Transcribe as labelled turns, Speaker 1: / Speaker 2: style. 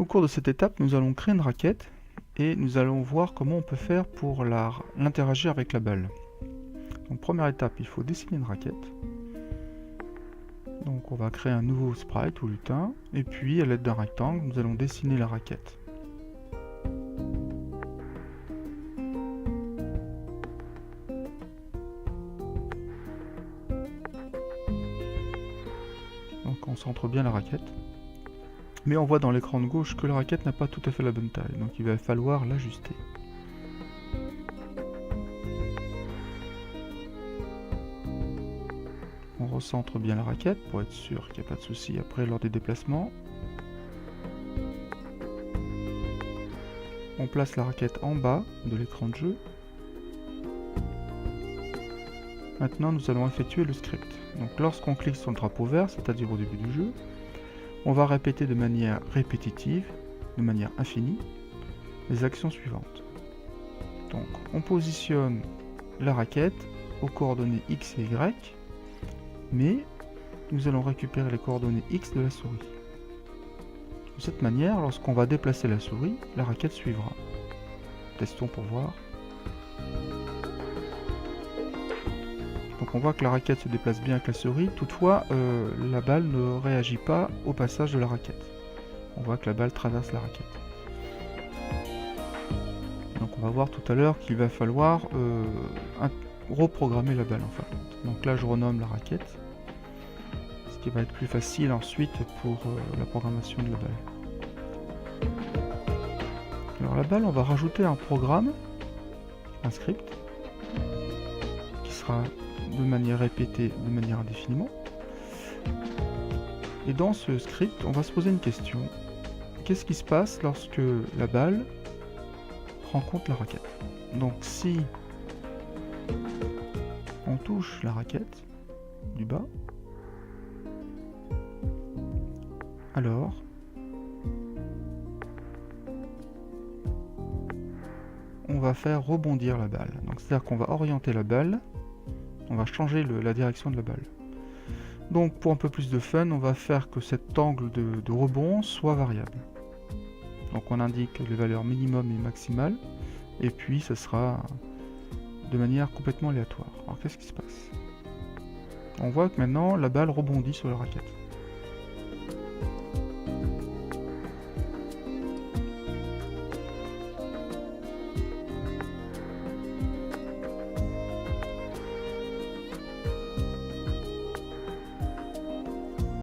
Speaker 1: Au cours de cette étape, nous allons créer une raquette et nous allons voir comment on peut faire pour l'interagir avec la balle. Donc première étape, il faut dessiner une raquette. Donc on va créer un nouveau sprite ou lutin, et puis à l'aide d'un rectangle, nous allons dessiner la raquette. Donc on centre bien la raquette. Mais on voit dans l'écran de gauche que la raquette n'a pas tout à fait la bonne taille, donc il va falloir l'ajuster. On recentre bien la raquette pour être sûr qu'il n'y a pas de souci après lors des déplacements. On place la raquette en bas de l'écran de jeu. Maintenant nous allons effectuer le script. Donc lorsqu'on clique sur le drapeau vert, c'est-à-dire au début du jeu, on va répéter de manière répétitive, de manière infinie, les actions suivantes. Donc on positionne la raquette aux coordonnées X et Y, mais nous allons récupérer les coordonnées X de la souris. De cette manière, lorsqu'on va déplacer la souris, la raquette suivra. Testons pour voir. Donc on voit que la raquette se déplace bien avec la souris, toutefois la balle ne réagit pas au passage de la raquette. On voit que la balle traverse la raquette. Donc on va voir tout à l'heure qu'il va falloir reprogrammer la balle en fait. Donc là je renomme la raquette, ce qui va être plus facile ensuite pour la programmation de la balle. Alors la balle, on va rajouter un programme, un script, qui sera de manière répétée, de manière indéfiniment. Et dans ce script, on va se poser une question. Qu'est-ce qui se passe lorsque la balle rencontre la raquette? Donc si on touche la raquette du bas, alors on va faire rebondir la balle. Donc c'est-à-dire qu'on va orienter la balle, on va changer la direction de la balle. Donc pour un peu plus de fun, on va faire que cet angle de rebond soit variable. Donc on indique les valeurs minimum et maximale, et puis ce sera de manière complètement aléatoire. Alors qu'est-ce qui se passe? On voit que maintenant la balle rebondit sur la raquette.